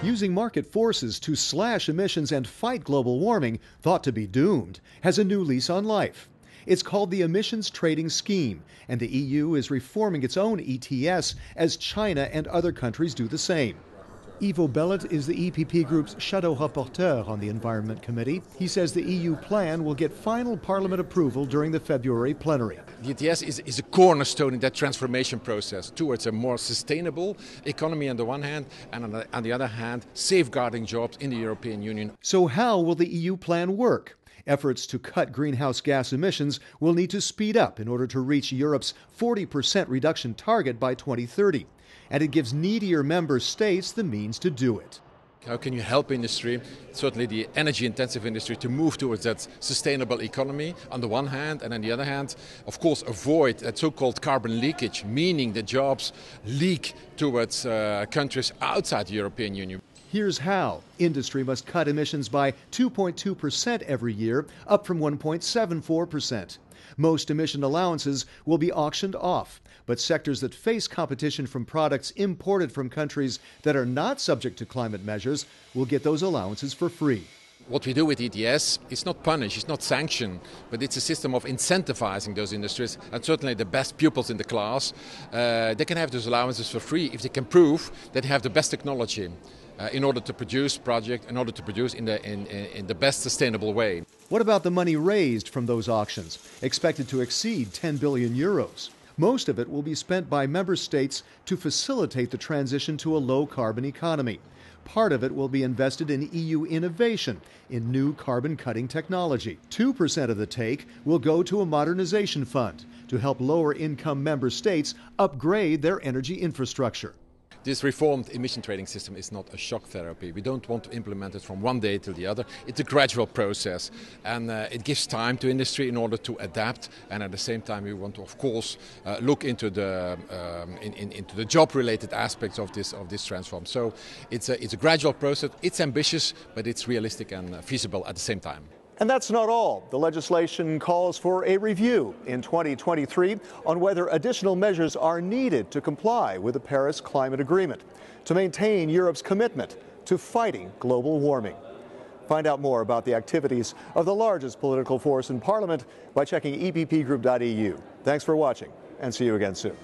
Using market forces to slash emissions and fight global warming, thought to be doomed, has a new lease on life. It's called the Emissions Trading Scheme, and the EU is reforming its own ETS as China and other countries do the same. Ivo Belet is the EPP Group's shadow rapporteur on the Environment Committee. He says the EU plan will get final Parliament approval during the February plenary. The ETS is a cornerstone in that transformation process towards a more sustainable economy on the one hand, and on the other hand, safeguarding jobs in the European Union. So how will the EU plan work? Efforts to cut greenhouse gas emissions will need to speed up in order to reach Europe's 40% reduction target by 2030. And it gives needier member states the means to do it. How can you help industry, certainly the energy-intensive industry, to move towards that sustainable economy on the one hand, and on the other hand, of course, avoid that so-called carbon leakage, meaning that jobs leak towards countries outside the European Union. Here's how. Industry must cut emissions by 2.2% every year, up from 1.74%. Most emission allowances will be auctioned off, but sectors that face competition from products imported from countries that are not subject to climate measures will get those allowances for free. What we do with ETS is not punish, it's not sanction, but it's a system of incentivizing those industries, and certainly the best pupils in the class, they can have those allowances for free if they can prove that they have the best technology in order to produce in order to produce in the best sustainable way. What about the money raised from those auctions, expected to exceed 10 billion euros? Most of it will be spent by member states to facilitate the transition to a low-carbon economy. Part of it will be invested in EU innovation, in new carbon-cutting technology. 2% of the take will go to a modernization fund to help lower-income member states upgrade their energy infrastructure. This reformed emission trading system is not a shock therapy. We don't want to implement it from one day to the other. It's a gradual process, and it gives time to industry in order to adapt. And at the same time, we want to, of course, look into the job-related aspects of this transform. So it's a gradual process. It's ambitious, but it's realistic and feasible at the same time. And that's not all. The legislation calls for a review in 2023 on whether additional measures are needed to comply with the Paris Climate Agreement to maintain Europe's commitment to fighting global warming. Find out more about the activities of the largest political force in Parliament by checking eppgroup.eu. Thanks for watching, and see you again soon.